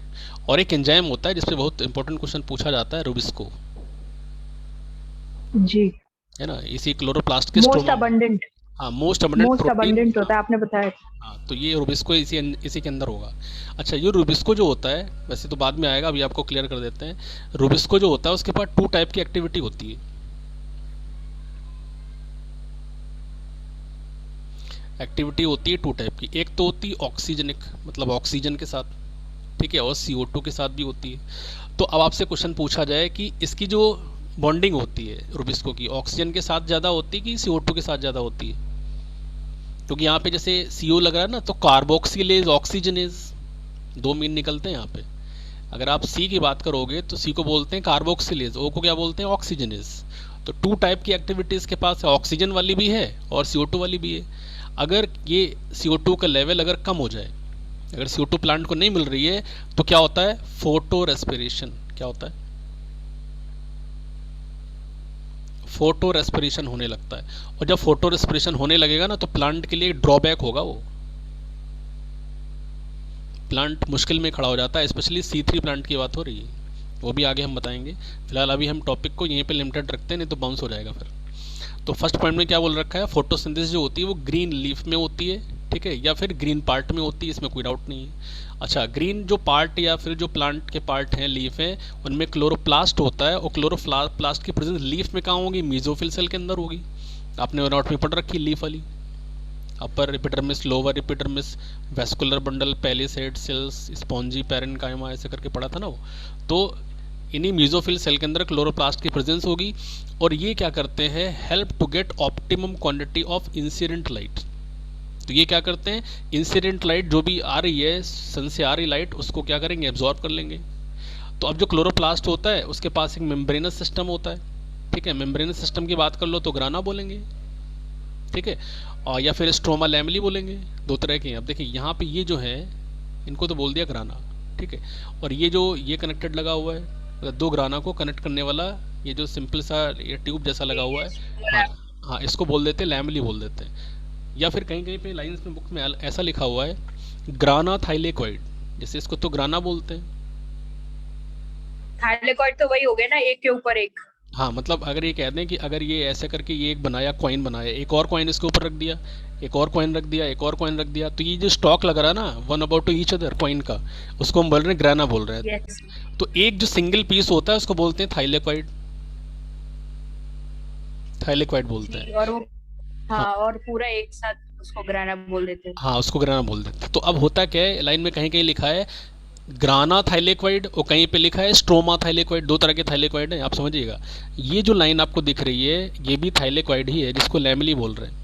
और एक एंजाइम होता है जिसपे बहुत इंपॉर्टेंट क्वेश्चन पूछा जाता है, रूबिस्को, जी। है ना, इसी क्लोरोप्लास्ट के मोस्ट स्ट्रोमा में। अबंडेंट, हाँ, most abundant most protein. Abundant होता है, आपने बताया। हाँ, तो ये रूबिस्को इसी के अंदर होगा। अच्छा, ये रूबिस्को जो होता है, वैसे तो बाद में आएगा, अभी आपको क्लियर कर देते हैं। रूबिस्को जो होता है उसके पास टू टाइप की एक्टिविटी होती है। एक्टिविटी होती है टू टाइप की, एक तो होती है ऑक्सीजनिक, मतलब ऑक्सीजन के साथ, ठीक है, और CO2 के साथ भी होती है। तो अब आपसे क्वेश्चन पूछा जाए कि इसकी जो बॉन्डिंग होती है रूबिस्को की, ऑक्सीजन के साथ ज़्यादा होती है कि CO2 के साथ ज़्यादा होती है? क्योंकि यहाँ पे जैसे CO लग रहा है ना, तो कार्बोक्सिलेज ऑक्सीजनेज, दो मीन निकलते हैं यहाँ पे। अगर आप C की बात करोगे तो C को बोलते हैं कार्बोक्सिलेज, O को क्या बोलते हैं, ऑक्सीजनेज। तो टू टाइप की एक्टिविटीज़ के पास है, ऑक्सीजन वाली भी है और CO2 वाली भी है। अगर ये CO2 का लेवल अगर कम हो जाए, अगर CO2 प्लांट को नहीं मिल रही है, तो क्या होता है, फोटो रेस्पिरेशन। क्या होता है, फोटो रेस्पिरेशन होने लगता है। और जब फोटो रेस्पिरेशन होने लगेगा ना, तो प्लांट के लिए ड्रॉबैक होगा, वो प्लांट मुश्किल में खड़ा हो जाता है। स्पेशली C3 प्लांट की बात हो रही है, वो भी आगे हम बताएंगे। फिलहाल अभी हम टॉपिक को यहीं पे लिमिटेड रखते हैं, नहीं तो बाउंस हो जाएगा फिर। तो फर्स्ट पॉइंट में क्या बोल रखा है, फोटोसिंथेसिस जो होती है वो ग्रीन लीफ में होती है, ठीक है, या फिर ग्रीन पार्ट में होती है, इसमें कोई डाउट नहीं है। अच्छा, ग्रीन जो पार्ट या फिर जो प्लांट के पार्ट हैं, लीफ हैं, उनमें क्लोरोप्लास्ट होता है, और क्लोरोप्लास्ट की प्रेजेंस लीफ में कहाँ होगी, मीजोफिल सेल के अंदर होगी। आपने नोट में पढ़ रखी लीफ वाली, upper epidermis, lower epidermis, vascular bundle, palisade cells, spongy parenchyma, ऐसे करके पढ़ा था ना वो। तो इन्हीं मीजोफिल सेल के अंदर क्लोरोप्लास्ट की प्रेजेंस होगी, और ये क्या करते हैं, help to get optimum quantity of incident light. तो ये क्या करते हैं, इंसिडेंट लाइट जो भी आ रही है, सन से आ रही लाइट, उसको क्या करेंगे, एब्जॉर्ब कर लेंगे। तो अब जो क्लोरोप्लास्ट होता है उसके पास एक मेम्ब्रेनस सिस्टम होता है, ठीक है। मेम्ब्रेनस सिस्टम की बात कर लो तो ग्राना बोलेंगे, ठीक है, और या फिर स्ट्रोमा लैमेली बोलेंगे, दो तरह के हैं। अब देखिए यहाँ पे ये जो है, इनको तो बोल दिया ग्राना, ठीक है। और ये जो ये कनेक्टेड लगा हुआ है, मतलब दो ग्राना को कनेक्ट करने वाला ये जो सिंपल सा ये ट्यूब जैसा लगा हुआ है, हाँ, हाँ, इसको बोल देते हैं लैमेली बोल देते हैं। या फिर कहीं कहीं पे लाइंस में, बुक में ऐसा लिखा हुआ है ग्राना थाइलेकोइड, जैसे इसको तो ग्राना बोलते हैं। थाइलेकॉइड तो वही हो गया ना, एक के ऊपर एक। हाँ, मतलब अगर ये कह दें कि अगर ये ऐसे करके ये एक बनाया, कॉइन बनाया, एक और कॉइन इसके ऊपर रख दिया, एक और कॉइन रख दिया, एक और कॉइन रख दिया, तो ये जो स्टॉक लग रहा है ना, one about to each other coin का, उसको हम बोल रहे हैं ग्राना बोल रहे हैं। यस। तो एक जो सिंगल पीस होता है उसको बोलते हैं थाइलेकोइड, थाइलेकोइड बोलते जी, हैं। और वो, हाँ, हाँ, और पूरा एक साथ उसको ग्राना बोल देते हैं। हाँ, उसको ग्राना बोल देते हैं। तो अब होता क्या है, लाइन में कहीं कहीं लिखा है ग्राना थाइलेकोइड और कहीं पे लिखा है स्ट्रोमा थाइलेकोइड, दो तरह के थाइलेकोइड हैं, आप समझिएगा। ये जो लाइन आपको दिख रही है ये भी थाइलेकोइड ही है, जिसको लैमेली बोल रहे हैं,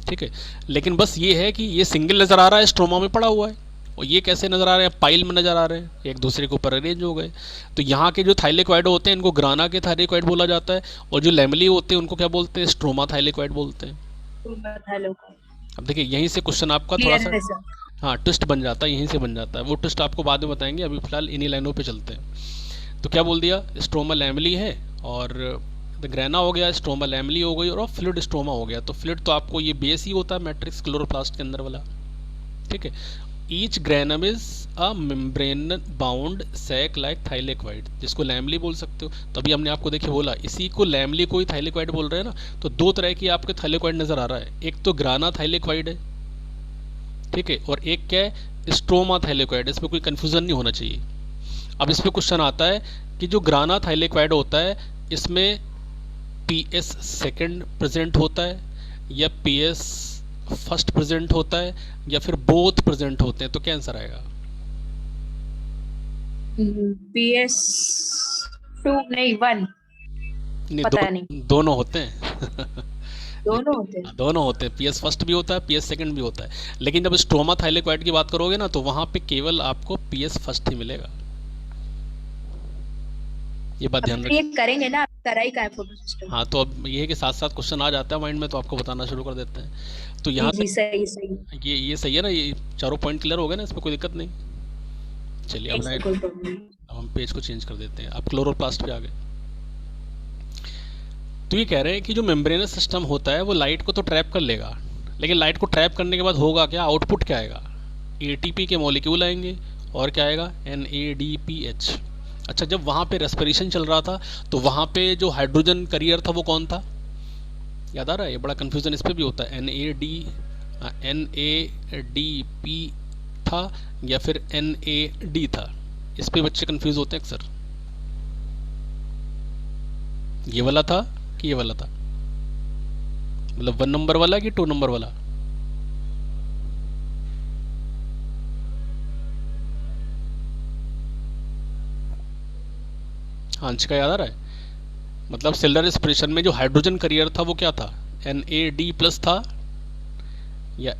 ठीक है। लेकिन बस ये है कि ये सिंगल नज़र आ रहा है, स्ट्रोमा में पड़ा हुआ है, और ये कैसे नज़र आ रहे हैं, पाइल में नज़र आ रहे हैं, एक दूसरे के ऊपर अरेंज हो गए। तो यहाँ के जो थाइलेकोइड होते हैं इनको ग्राना के थाइलेकोइड बोला जाता है, और जो लैमेली होते हैं उनको क्या बोलते हैं, स्ट्रोमा थाइलेकोइड बोलते हैं। अब देखिए यहीं से क्वेश्चन आपका थोड़ा सा, हाँ, ट्विस्ट बन जाता है, यहीं से बन जाता है। वो ट्विस्ट आपको बाद में बताएंगे, अभी फिलहाल इन्हीं लाइनों पे चलते हैं। तो क्या बोल दिया, स्ट्रोमा लैमेली है, और ग्रेना हो गया, स्ट्रोमा लैमेली हो गई, और फ्लूइड स्ट्रोमा हो गया। तो फ्लूइड तो आपको ये बेस ही होता है मैट्रिक्स क्लोरोप्लास्ट के अंदर वाला, ठीक है। Each granum is a membrane bound sac like thylakoid, जिसको लैमली बोल सकते हो। तभी हमने आपको देखिए बोला, इसी को लैमली को ही थाइलेकोइड बोल रहे हैं ना। तो दो तरह की आपके थाइलेकोइड नज़र आ रहा है, एक तो ग्राना थाइलेकोइड है, ठीक है, और एक क्या है, स्ट्रोमा थाइलेकोइड। इसमें कोई कन्फ्यूज़न नहीं होना चाहिए। अब इस पर क्वेश्चन आता है कि जो ग्राना थाइलेकोइड होता है, इसमें PS सेकेंड प्रेजेंट होता है, या PS फर्स्ट प्रेजेंट होता है, या फिर बोथ प्रेजेंट होते हैं, तो क्या आंसर आएगा? PS2 नहीं 1, नहीं, पता नहीं। दोनों होते हैं। दोनों होते हैं। दोनों होते हैं, PS फर्स्ट भी होता है, PS सेकंड भी होता है। लेकिन जब स्ट्रोमा थाइलेकोइड की बात करोगे ना, तो वहाँ पे केवल आपको PS फर्स्ट ही मिलेगा, ये बात ध्यान अब ये रखिए। करेंगे ना, कराई का है फोटो सिस्टम। हाँ, तो अब ये है कि साथ साथ क्वेश्चन आ जाता है माइंड में, तो आपको बताना शुरू कर देते हैं। तो जी यहाँ जी, सही सही। ये सही है ना, ये चारों पॉइंट क्लियर हो गए ना, इसमें कोई दिक्कत नहीं। चलिए अब कोई प्रॉब्लम नहीं। अब हम पेज को चेंज कर देते हैं, अब क्लोरोप्लास्ट पे आ गए। तो ये कह रहे हैं कि जो मेम्ब्रेनस सिस्टम होता है वो लाइट को तो ट्रैप कर लेगा, लेकिन लाइट को ट्रैप करने के बाद होगा क्या, आउटपुट क्या आएगा, एटीपी के मॉलिक्यूल आएंगे और क्या आएगा, NADPH। अच्छा, जब वहाँ पे रेस्पिरेशन चल रहा था तो वहाँ पे जो हाइड्रोजन करियर था वो कौन था, याद आ रहा है, ये बड़ा कन्फ्यूज़न इस पर भी होता है, NADP था या फिर NAD था, इस पे बच्चे कंफ्यूज होते हैं अक्सर, ये वाला था कि ये वाला था, मतलब 1 नंबर वाला कि 2 नंबर वाला। हाँ, का याद आ रहा है, मतलब सेलुलर रेस्पिरेशन में जो हाइड्रोजन करियर था वो क्या था, NAD प्लस था या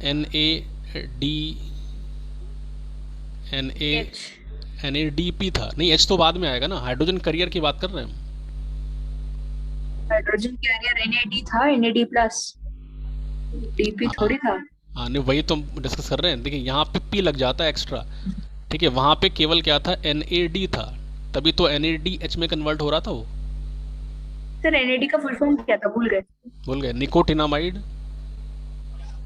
NADP था, नहीं H तो बाद में आएगा ना, हाइड्रोजन करियर की बात कर रहे हैं हम। हाइड्रोजन कैरियर NAD था, NAD प्लस, DP थोड़ी था। हाँ, नहीं वही तो हम डिस्कस कर रहे हैं, देखिए यहाँ पे P लग जाता है एक्स्ट्रा, ठीक है, वहाँ पे केवल क्या था, NAD था, तभी तो NADH में कन्वर्ट हो रहा था वो। सर NAD का फुल फॉर्म क्या था, भूल गए। निकोटिनामाइड।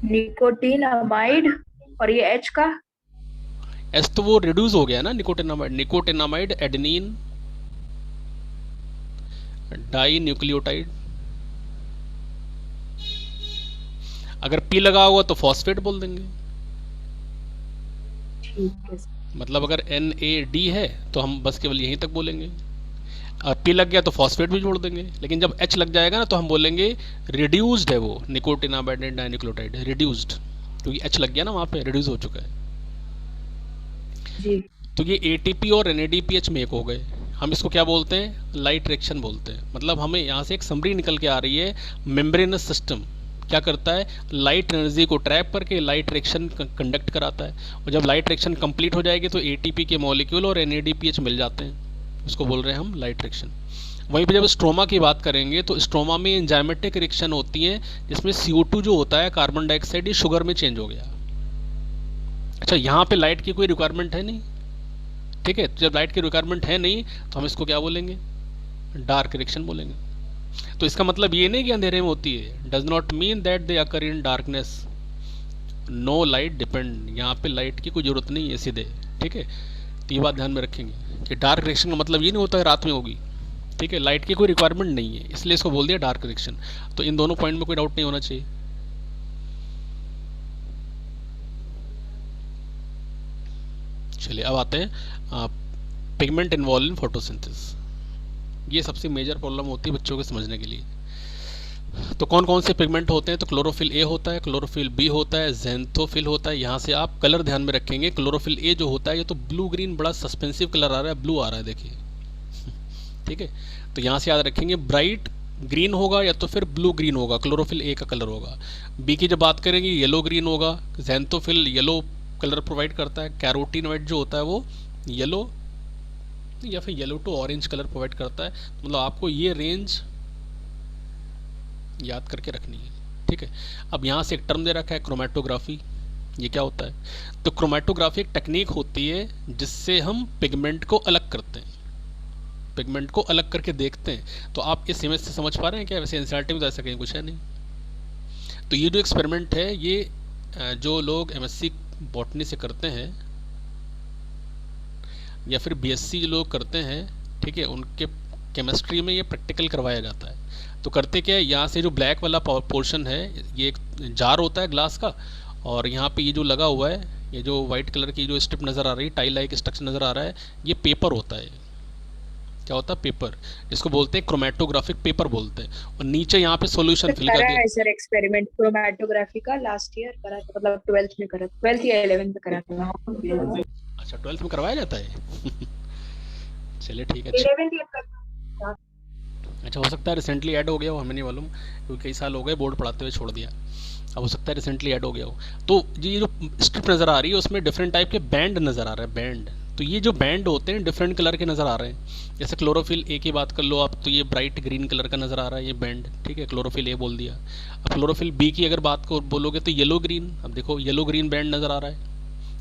निकोटिनामाइड, और ये H का, एस तो वो रिड्यूस हो गया ना, निकोटिनामाइड एडेनिन डाई न्यूक्लियोटाइड। अगर पी लगा हुआ तो फॉस्फेट बोल देंगे, ठीक है। मतलब अगर NAD है तो हम बस केवल यहीं तक बोलेंगे, और पी लग गया तो फॉस्फेट भी जोड़ देंगे, लेकिन जब H लग जाएगा ना तो हम बोलेंगे रिड्यूस्ड है वो, निकोटिनामाइड डाइन्यूक्लियोटाइड रिड्यूस्ड, क्योंकि H लग गया ना, वहाँ पे रिड्यूस हो चुका है जी। तो ये ATP और NADPH में एक हो गए, हम इसको क्या बोलते हैं, लाइट रिएक्शन बोलते हैं। मतलब हमें यहाँ से एक समरी निकल के आ रही है, मेम्ब्रेनस सिस्टम क्या करता है, लाइट एनर्जी को ट्रैप करके लाइट रिएक्शन कंडक्ट कराता है, और जब लाइट रिएक्शन कंप्लीट हो जाएगी तो ATP के मॉलिक्यूल और NADPH मिल जाते हैं, उसको बोल रहे हैं हम लाइट रिएक्शन। वहीं पे जब स्ट्रोमा की बात करेंगे तो स्ट्रोमा में एंजाइमेटिक रिएक्शन होती है, जिसमें CO2 जो होता है, कार्बन डाइऑक्साइड, ये शुगर में चेंज हो गया। अच्छा, यहाँ पे लाइट की कोई रिक्वायरमेंट है नहीं, ठीक है, तो जब लाइट की रिक्वायरमेंट है नहीं तो हम इसको क्या बोलेंगे, डार्क रिएक्शन बोलेंगे। तो इसका मतलब ये नहीं कि अंधेरे में होती है, does not mean that they occur in darkness, no light depend, यहाँ पे लाइट की कोई जरूरत नहीं है सीधे, ठीक है, तो ये बात ध्यान में रखेंगे कि डार्क रिएक्शन का मतलब ये नहीं होता है रात में होगी, ठीक है, लाइट की कोई रिक्वायरमेंट नहीं है, इसलिए इसको बोल दिया डार्क रिएक्शन। तो इन दोनों पॉइंट में कोई डाउट नहीं होना चाहिए। चलिए अब आते हैं पिगमेंट इन्वॉल्व इन फोटोसिंथेसिस, ये सबसे मेजर प्रॉब्लम होती है बच्चों के समझने के लिए। तो कौन कौन से पिगमेंट होते हैं, तो क्लोरोफिल ए होता है, क्लोरोफिल बी होता है, ज़ैंथोफिल होता है। यहाँ से आप कलर ध्यान में रखेंगे, क्लोरोफिल ए जो होता है ये तो ब्लू ग्रीन, बड़ा सस्पेंसिव कलर आ रहा है, ब्लू आ रहा है देखिए, ठीक है, तो यहाँ से याद रखेंगे ब्राइट ग्रीन होगा या तो फिर ब्लू ग्रीन होगा, क्लोरोफिल ए का कलर होगा। बी की जब बात करेंगे येलो ग्रीन होगा, ज़ैंथोफिल येलो कलर प्रोवाइड करता है, कैरोटीनॉइड जो होता है वो येलो या फिर yellow to orange colour provide करता है। मतलब आपको ये रेंज याद करके रखनी है, ठीक है। अब यहाँ से एक टर्म दे रखा है क्रोमेटोग्राफी, ये क्या होता है, तो क्रोमेटोग्राफी एक टेक्निक होती है जिससे हम पिगमेंट को अलग करते हैं, पिगमेंट को अलग करके देखते हैं। तो आप इस इमेज से समझ पा रहे हैं क्या, वैसे एनसीईआरटी में तो ऐसा कहीं कुछ है नहीं। तो ये जो एक्सपेरिमेंट है ये जो लोग MSc बॉटनी से करते हैं या फिर BSc जो लोग करते हैं, ठीक है, उनके केमिस्ट्री में ये प्रैक्टिकल करवाया जाता है। तो करते क्या है, यहाँ से जो ब्लैक वाला पोर्शन है, ये एक जार होता है ग्लास का, और यहाँ पे ये जो लगा हुआ है, ये जो वाइट कलर की जो स्ट्रिप नज़र आ रही है, टाई लाइक स्ट्रक्चर नज़र आ रहा है, ये पेपर होता है। क्या होता है, पेपर, इसको बोलते हैं क्रोमेटोग्राफिक पेपर बोलते हैं। और नीचे यहाँ पे सॉल्यूशन फिल करके, सर एक्सपेरिमेंट क्रोमेटोग्राफी का लास्ट ईयर करा था, मतलब 12th में करा, 12th या 11th में करा था। अच्छा 12th में करवाया जाता है चलिए ठीक है। 11th ईयर का, अच्छा हो सकता है रिसेंटली ऐड हो गया हो, हमें नहीं मालूम, क्योंकि कई साल हो गए बोर्ड पढ़ाते हुए छोड़ दिया, अब हो सकता है रिसेंटली ऐड हो गया हो। तो ये जो स्ट्रिप नज़र आ रही है उसमें डिफरेंट टाइप के बैंड नज़र आ रहे हैं, बैंड। तो ये जो बैंड होते हैं डिफरेंट कलर के नज़र आ रहे हैं। जैसे क्लोरोफिल ए की बात कर लो आप, तो ये ब्राइट ग्रीन कलर का नज़र आ रहा है ये बैंड, ठीक है, क्लोरोफिल ए बोल दिया। अब क्लोरोफिल बी की अगर बात को बोलोगे तो येलो ग्रीन, अब देखो येलो ग्रीन बैंड नज़र आ रहा है,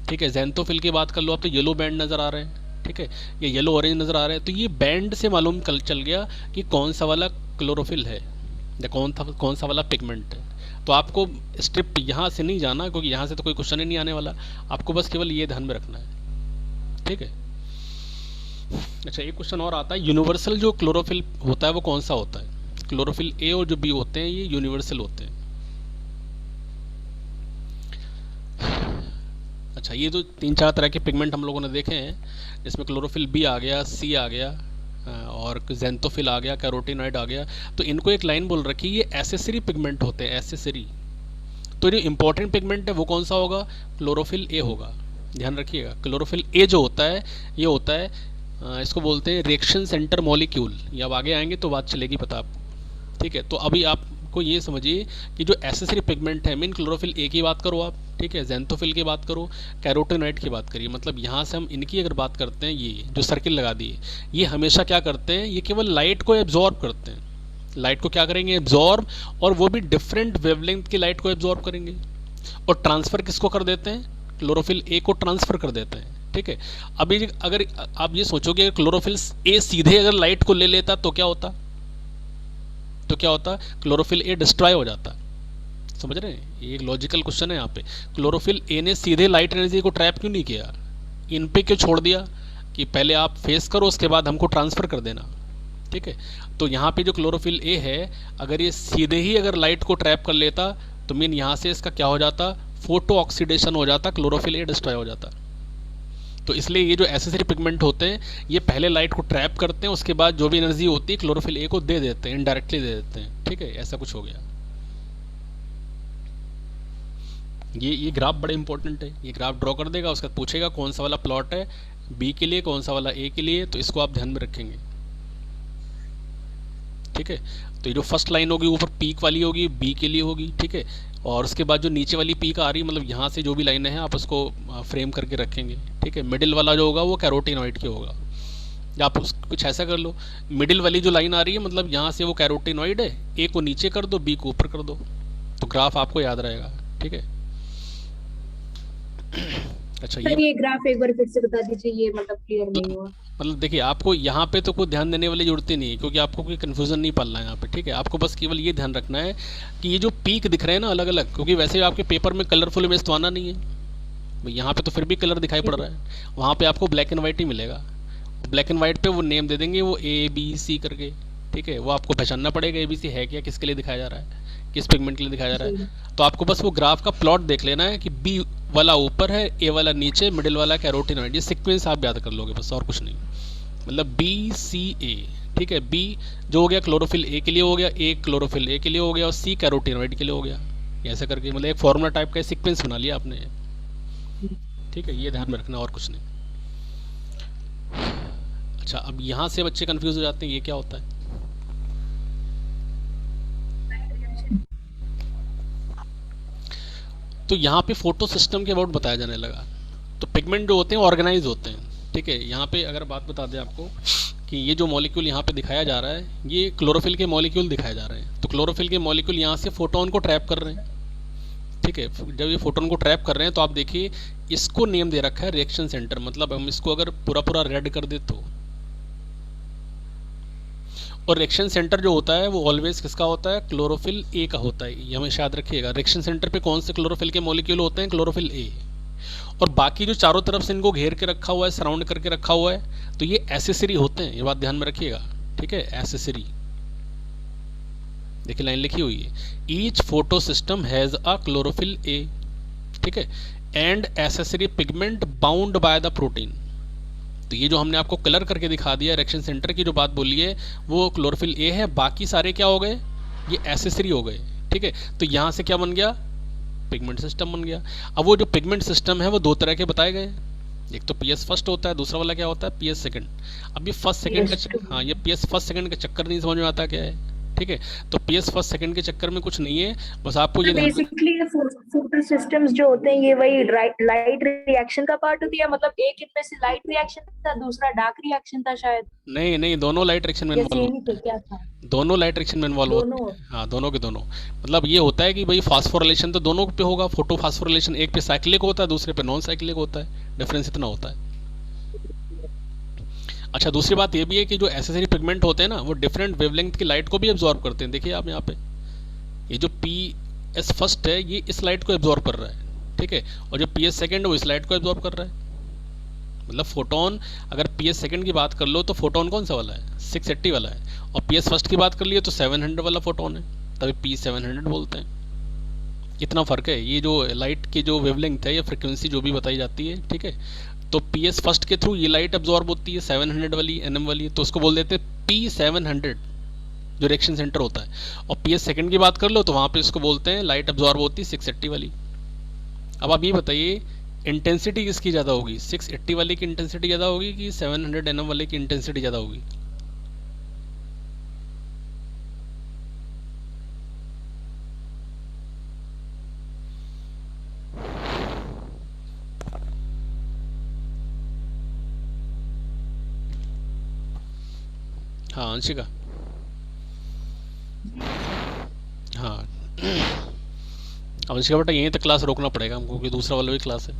ठीक है। ज़ैंथोफिल की बात कर लो आप तो येलो बैंड नज़र आ रहे हैं, ठीक है, ये येलो ऑरेंज नज़र आ रहा है। तो ये बैंड से मालूम चल गया कि कौन सा वाला क्लोरोफिल है, या कौन सा वाला पिगमेंट है। तो आपको स्ट्रिप यहाँ से नहीं जाना, क्योंकि यहाँ से तो कोई क्वेश्चन ही नहीं आने वाला, आपको बस केवल ये ध्यान में रखना है, ठीक है। अच्छा, एक क्वेश्चन और आता है, यूनिवर्सल जो क्लोरोफिल होता है वो कौन सा होता है। क्लोरोफिल ए और जो बी होते हैं ये यूनिवर्सल होते हैं। अच्छा, ये तो 3-4 तरह के पिगमेंट हम लोगों ने देखे हैं, जिसमें क्लोरोफिल बी आ गया, सी आ गया, और जेंथोफिल आ गया, कैरोटीनॉइड आ गया। तो इनको एक लाइन बोल रखी है, ये एसेसरी पिगमेंट होते हैं, एसेसरी। तो जो इंपॉर्टेंट पिगमेंट है वो कौन सा होगा, क्लोरोफिल ए होगा, ध्यान रखिएगा। क्लोरोफिल ए जो होता है ये होता है इसको बोलते हैं रिएक्शन सेंटर मॉलिक्यूल। ये अब आगे आएंगे तो बात चलेगी पता आपको, ठीक है। तो अभी आपको ये समझिए कि जो एसेसरी पिगमेंट है, मीन क्लोरोफिल ए की बात करो आप, ठीक है, जेंथोफिल की बात करो, कैरोटीनॉइड की बात करिए, मतलब यहाँ से हम इनकी अगर बात करते हैं, ये जो सर्किल लगा दिए, ये हमेशा क्या करते हैं, ये केवल लाइट को एब्जॉर्ब करते हैं। लाइट को क्या करेंगे, एब्जॉर्ब, और वो भी डिफरेंट वेवलेंथ की लाइट को एब्जॉर्ब करेंगे, और ट्रांसफ़र किसको कर देते हैं, क्लोरोफिल ए को ट्रांसफ़र कर देते हैं, ठीक है। अभी अगर आप ये सोचोगे क्लोरोफिल ए सीधे अगर लाइट को ले लेता तो क्या होता, क्लोरोफिल ए डिस्ट्रॉय हो जाता। समझ रहे हैं, ये एक लॉजिकल क्वेश्चन है यहाँ पे। क्लोरोफिल ए ने सीधे लाइट एनर्जी को ट्रैप क्यों नहीं किया, इन पे क्यों छोड़ दिया कि पहले आप फेस करो उसके बाद हमको ट्रांसफ़र कर देना, ठीक है। तो यहाँ पे जो क्लोरोफिल ए है, अगर ये सीधे ही अगर लाइट को ट्रैप कर लेता तो मीन यहाँ से इसका क्या हो जाता, फोटो ऑक्सीडेशन हो जाता, क्लोरोफिल ए डिस्ट्रॉय हो जाता। तो इसलिए ये जो एसेसरी पिगमेंट होते हैं ये पहले लाइट को ट्रैप करते हैं, उसके बाद जो भी एनर्जी होती है क्लोरोफिल ए को दे देते हैं, इनडायरेक्टली दे देते हैं, ठीक है। ऐसा कुछ हो गया। ये ग्राफ बड़े इंपॉर्टेंट है, ये ग्राफ ड्रॉ कर देगा, उसके बाद पूछेगा कौन सा वाला प्लॉट है बी के लिए, कौन सा वाला ए के लिए, तो इसको आप ध्यान में रखेंगे, ठीक है। तो ये जो फर्स्ट लाइन होगी ऊपर पीक वाली होगी, बी के लिए होगी, ठीक है। और उसके बाद जो नीचे वाली पीक आ रही है, मतलब यहाँ से जो भी लाइनें हैं आप उसको फ्रेम करके रखेंगे, ठीक है। मिडिल वाला जो होगा वो कैरोटीनॉइड के होगा, या आप कुछ ऐसा कर लो, मिडिल वाली जो लाइन आ रही है मतलब यहाँ से वो कैरोटीनॉइड है, ए को नीचे कर दो, बी को ऊपर कर दो, तो ग्राफ आपको याद रहेगा, ठीक है। अच्छा, ये ग्राफ एक बार फिर से बता दीजिए, ये मतलब क्लियर नहीं हुआ। मतलब देखिए, आपको यहाँ पे तो कोई ध्यान देने वाली जरूरत ही नहीं है, क्योंकि आपको कोई कन्फ्यूजन नहीं पालना है यहाँ पे, ठीक है। आपको बस केवल ये ध्यान रखना है कि ये जो पीक दिख रहे हैं ना अलग अलग, क्योंकि वैसे आपके पेपर में कलरफुल इमेज तो आना नहीं है भाई, यहाँ पे तो फिर भी कलर दिखाई पड़ रहा है, वहाँ पे आपको ब्लैक एंड वाइट ही मिलेगा। ब्लैक एंड वाइट पे वो नेम दे देंगे, वो ए बी सी करके, ठीक है। वो आपको पहचानना पड़ेगा ए बी सी है क्या, किसके लिए दिखाया जा रहा है, किस पिगमेंट के लिए दिखाया जा रहा है। तो आपको बस वो ग्राफ का प्लॉट देख लेना है कि बी वाला ऊपर है, ए वाला नीचे, मिडिल वाला कैरोटीनॉइड, ये सीक्वेंस आप याद कर लोगे बस, और कुछ नहीं। मतलब बी सी ए, ठीक है। बी जो हो गया क्लोरोफिल ए के लिए हो गया, ए क्लोरोफिल ए के लिए हो गया, और सी कैरोटीनॉइड के लिए हो गया, ऐसा करके मतलब एक फॉर्मूला टाइप का सीक्वेंस बना लिया आपने, ठीक है। ये ध्यान में रखना और कुछ नहीं। अच्छा, अब यहाँ से बच्चे कंफ्यूज हो जाते हैं, ये क्या होता है। तो यहाँ पे फोटो सिस्टम के अबाउट बताया जाने लगा। तो पिगमेंट जो होते हैं ऑर्गेनाइज होते हैं, ठीक है। यहाँ पे अगर बात बता दें आपको कि ये जो मॉलिक्यूल यहाँ पे दिखाया जा रहा है, ये क्लोरोफिल के मॉलिक्यूल दिखाए जा रहे हैं। तो क्लोरोफिल के मॉलिक्यूल यहाँ से फोटोन को ट्रैप कर रहे हैं, ठीक है। जब ये फोटोन को ट्रैप कर रहे हैं तो आप देखिए इसको नेम दे रखा है रिएक्शन सेंटर, मतलब हम इसको अगर पूरा पूरा रेड कर दे तो। और रिएक्शन सेंटर जो होता है वो ऑलवेज किसका होता है, क्लोरोफिल ए का होता है, ये हमेशा याद रखिएगा। रिएक्शन सेंटर पे कौन से क्लोरोफिल के मॉलिक्यूल होते हैं, क्लोरोफिल ए। और बाकी जो चारों तरफ से इनको घेर के रखा हुआ है, सराउंड करके रखा हुआ है, तो ये एसेसरी होते हैं, ये बात ध्यान में रखिएगा, ठीक है। एसेसरी, देखिए लाइन लिखी हुई है, each photosystem has a chlorophyll a, ठीक है, and accessory pigment bound by the protein. तो ये जो हमने आपको कलर करके दिखा दिया, रिएक्शन सेंटर की जो बात बोली है वो क्लोरोफिल ए है, बाकी सारे क्या हो गए, ये एसेसरी हो गए, ठीक है। तो यहाँ से क्या बन गया, पिगमेंट सिस्टम बन गया। अब वो जो पिगमेंट सिस्टम है वो दो तरह के बताए गए, एक तो पीएस फर्स्ट होता है, दूसरा वाला क्या होता है, पीएस सेकंड। अब ये फर्स्ट सेकंड का हाँ, ये पीएस फर्स्ट सेकंड का चक्कर नहीं समझ में आता क्या है, ठीक है। तो पीएस फर्स्ट सेकंड के चक्कर में कुछ नहीं है, बस आपको ये बेसिकली फोटो सिस्टम्स जो होते हैं ये वही लाइट रिएक्शन का पार्ट होती है, मतलब एक इनमें से लाइट रिएक्शन था, दूसरा डार्क रिएक्शन था शायद। नहीं नहीं, दोनों लाइट रिएक्शन में इन्वॉल्व होते हैं, क्या था, दोनों लाइट रिएक्शन में इन्वॉल्व होते हैं, हाँ दोनों के दोनों। मतलब ये होता है कि भाई फास्फोरिलेशन तो दोनों पे होगा, फोटो फास्फोरिलेशन एक पे साइक्लिक होता है, दूसरे पे नॉन साइक्लिक होता है, डिफरेंस इतना होता है। अच्छा, दूसरी बात ये भी है कि जो एसेसरी पिगमेंट होते हैं ना वो डिफरेंट वेवलेंथ की लाइट को भी एब्जॉर्ब करते हैं, देखिए आप यहाँ पे ये जो पी एस फर्स्ट है ये इस लाइट को एब्जॉर्ब कर रहा है, ठीक है, और जो पी एस सेकेंड है वो इस लाइट को एब्जॉर्ब कर रहा है। मतलब फोटोन, अगर पी एस सेकेंड की बात कर लो तो फोटोन कौन सा वाला है, 680 वाला है, और पी एस फर्स्ट की बात कर लिए तो 700 वाला फोटोन है, तभी पी 700 बोलते हैं। इतना फ़र्क है। ये जो लाइट की जो वेवलेंथ है या फ्रिक्वेंसी जो भी बताई जाती है, ठीक है, तो पी एस फर्स्ट के थ्रू ये लाइट एब्जॉर्ब होती है 700 वाली एनएम वाली, तो उसको बोल देते हैं पी 700 जो रिएक्शन सेंटर होता है। और पी एस सेकेंड की बात कर लो तो वहाँ पे इसको बोलते हैं लाइट एब्जॉर्ब होती है 680 वाली। अब आप ये बताइए इंटेंसिटी किसकी ज़्यादा होगी, 680 वाले की इंटेंसिटी ज़्यादा होगी कि 700 एनएम वाले की इंटेंसिटी ज़्यादा होगी? हाँ अंशिका। हाँ अंशिका बेटा यहीं तक क्लास रोकना पड़ेगा हमको क्योंकि दूसरा वाला भी क्लास है।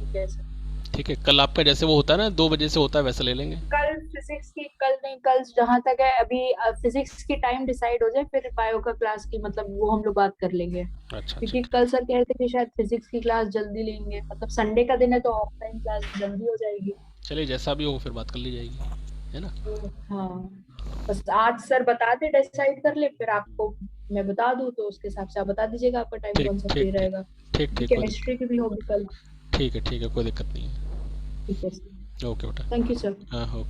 ठीक है सर। ठीक है, कल आपका जैसे वो होता है ना 2 बजे से होता है वैसा ले लेंगे। कल फिजिक्स की, कल नहीं, कल जहां तक है अभी फिजिक्स की टाइम डिसाइड हो जाए फिर बायो का क्लास की मतलब वो हम लोग बात कर लेंगे। अच्छा अच्छा क्योंकि कल सर कह रहे थे कि शायद फिजिक्स की क्लास जल्दी लेंगे, मतलब संडे का दिन है तो ऑफलाइन क्लास जल्दी हो जाएगी। चलिए जैसा भी हो फिर बात कर ली जाएगी, है ना। तो हाँ, बस आज सर बता दे, डिसाइड कर ले, फिर आपको मैं बता दूं तो उसके हिसाब से आप बता दीजिएगा आपका टाइम ठीक कौन सा फ्री ठीक ठीक रहेगा। ठीक ठीक कोई केमिस्ट्री की भी होगी कल। ठीक है कोई दिक्कत नहीं है। ठीक है सर। ओके बेटा। Thank you sir. हाँ ओके।